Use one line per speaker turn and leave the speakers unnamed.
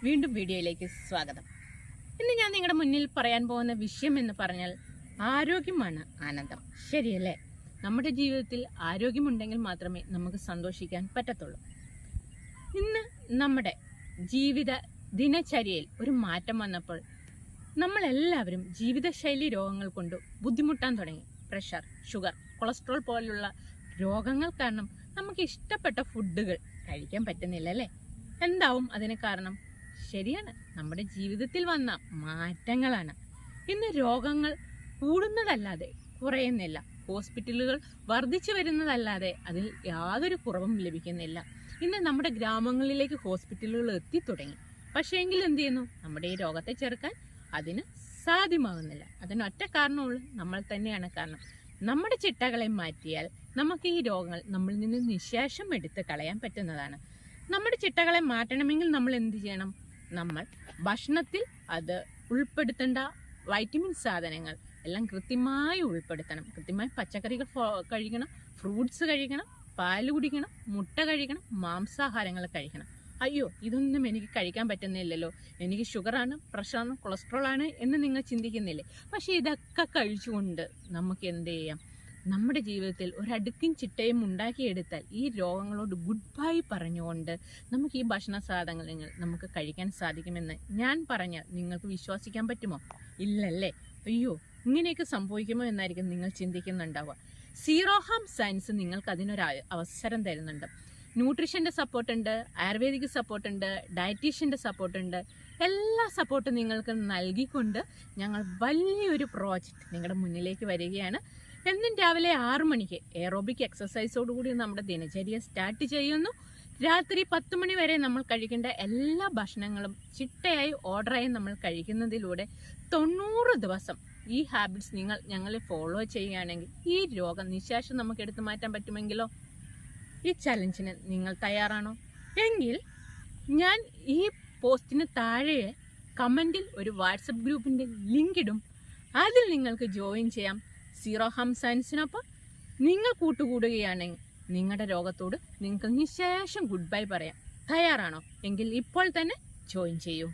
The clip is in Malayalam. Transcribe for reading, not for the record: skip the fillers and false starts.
വീണ്ടും വീഡിയോയിലേക്ക് സ്വാഗതം. ഇന്ന് ഞാൻ നിങ്ങളുടെ മുന്നിൽ പറയാൻ പോകുന്ന വിഷയം എന്ന് പറഞ്ഞാൽ ആരോഗ്യമാണ് ആനന്ദം. ശരിയല്ലേ? നമ്മുടെ ജീവിതത്തിൽ ആരോഗ്യമുണ്ടെങ്കിൽ മാത്രമേ നമുക്ക് സന്തോഷിക്കാൻ പറ്റത്തുള്ളൂ. ഇന്ന് നമ്മുടെ ജീവിത ദിനചര്യയിൽ ഒരു മാറ്റം വന്നപ്പോൾ നമ്മളെല്ലാവരും ജീവിതശൈലി രോഗങ്ങൾ കൊണ്ട് ബുദ്ധിമുട്ടാൻ തുടങ്ങി. പ്രഷർ, ഷുഗർ, കൊളസ്ട്രോൾ പോലുള്ള രോഗങ്ങൾ കാരണം നമുക്ക് ഇഷ്ടപ്പെട്ട ഫുഡുകൾ കഴിക്കാൻ പറ്റുന്നില്ല അല്ലേ? എന്താവും അതിന് കാരണം? ശരിയാണ്, നമ്മുടെ ജീവിതത്തിൽ വന്ന മാറ്റങ്ങളാണ്. ഇന്ന് രോഗങ്ങൾ കൂടുന്നതല്ലാതെ കുറയുന്നില്ല, ഹോസ്പിറ്റലുകൾ വർദ്ധിച്ചു വരുന്നതല്ലാതെ അതിൽ യാതൊരു കുറവും ലഭിക്കുന്നില്ല. ഇന്ന് നമ്മുടെ ഗ്രാമങ്ങളിലേക്ക് ഹോസ്പിറ്റലുകൾ എത്തിത്തുടങ്ങി. പക്ഷേ എങ്കിൽ എന്ത് ചെയ്യുന്നു? നമ്മുടെ ഈ രോഗത്തെ ചെറുക്കാൻ അതിന് സാധ്യമാകുന്നില്ല. അതിനൊറ്റ കാരണമുള്ളൂ, നമ്മൾ തന്നെയാണ് കാരണം. നമ്മുടെ ചിട്ടകളെ മാറ്റിയാൽ നമുക്ക് ഈ രോഗങ്ങൾ നമ്മളിൽ നിന്ന് നിശേഷം എടുത്ത് കളയാൻ പറ്റുന്നതാണ്. നമ്മുടെ ചിട്ടകളെ മാറ്റണമെങ്കിൽ നമ്മൾ എന്ത് ചെയ്യണം? നമ്മൾ ഭക്ഷണത്തിൽ അത് ഉൾപ്പെടുത്തേണ്ട വൈറ്റമിൻ സാധനങ്ങൾ എല്ലാം കൃത്യമായി ഉൾപ്പെടുത്തണം. കൃത്യമായി പച്ചക്കറികൾ കഴിക്കണം, ഫ്രൂട്ട്സ് കഴിക്കണം, പാല് കുടിക്കണം, മുട്ട കഴിക്കണം, മാംസാഹാരങ്ങൾ കഴിക്കണം. അയ്യോ, ഇതൊന്നും എനിക്ക് കഴിക്കാൻ പറ്റുന്നില്ലല്ലോ, എനിക്ക് ഷുഗറാണ്, പ്രഷറാണ്, കൊളസ്ട്രോൾ ആണ് എന്ന് നിങ്ങൾ ചിന്തിക്കുന്നില്ലേ? പക്ഷെ ഇതൊക്കെ കഴിച്ചുകൊണ്ട് നമുക്ക് എന്ത് ചെയ്യാം? നമ്മുടെ ജീവിതത്തിൽ ഒരടുക്കും ചിട്ടയും ഉണ്ടാക്കിയെടുത്താൽ ഈ രോഗങ്ങളോട് ഗുഡ് ബൈ പറഞ്ഞുകൊണ്ട് നമുക്ക് ഈ ഭക്ഷണ സാധനങ്ങൾ നമുക്ക് കഴിക്കാൻ സാധിക്കുമെന്ന് ഞാൻ പറഞ്ഞാൽ നിങ്ങൾക്ക് വിശ്വസിക്കാൻ പറ്റുമോ? ഇല്ലല്ലേ? അയ്യോ, ഇങ്ങനെയൊക്കെ സംഭവിക്കുമോ എന്നായിരിക്കും നിങ്ങൾ ചിന്തിക്കുന്നുണ്ടാവുക. സീറോ ഹാം സയൻസ് നിങ്ങൾക്ക് അതിനൊരു അവസരം തരുന്നുണ്ട്. ന്യൂട്രീഷൻ്റെ സപ്പോർട്ടുണ്ട്, ആയുർവേദിക് സപ്പോർട്ടുണ്ട്, ഡയറ്റീഷ്യൻ്റെ സപ്പോർട്ടുണ്ട്. എല്ലാ സപ്പോർട്ടും നിങ്ങൾക്ക് നൽകിക്കൊണ്ട് ഞങ്ങൾ വലിയൊരു പ്രോജക്റ്റ് നിങ്ങളുടെ മുന്നിലേക്ക് വരികയാണ്. എന്നും രാവിലെ 6 മണിക്ക് എയറോബിക് എക്സസൈസോടുകൂടി നമ്മുടെ ദിനചര്യ സ്റ്റാർട്ട് ചെയ്യുന്നു. രാത്രി 10 മണി വരെ നമ്മൾ കഴിക്കേണ്ട എല്ലാ ഭക്ഷണങ്ങളും ചിട്ടയായി ഓർഡറായി നമ്മൾ കഴിക്കുന്നതിലൂടെ 90 ദിവസം ഈ ഹാബിറ്റ്സ് നിങ്ങൾ ഞങ്ങളെ ഫോളോ ചെയ്യുകയാണെങ്കിൽ ഈ രോഗം നിശേഷം നമുക്ക് എടുത്തു മാറ്റാൻ പറ്റുമെങ്കിലോ? ഈ ചലഞ്ചിന് നിങ്ങൾ തയ്യാറാണോ? എങ്കിൽ ഞാൻ ഈ പോസ്റ്റിന് താഴെ കമൻറ്റിൽ ഒരു വാട്സപ്പ് ഗ്രൂപ്പിൻ്റെ ലിങ്ക് ഇടും. അതിൽ നിങ്ങൾക്ക് ജോയിൻ ചെയ്യാം. സീറോ ഹാം സയൻസിനൊപ്പം നിങ്ങൾ കൂട്ടുകൂടുകയാണെങ്കിൽ നിങ്ങളുടെ രോഗത്തോട് നിങ്ങൾക്ക് നിശേഷം ഗുഡ് ബൈ പറയാം. തയ്യാറാണോ? എങ്കിൽ ഇപ്പോൾ തന്നെ ജോയിൻ ചെയ്യൂ.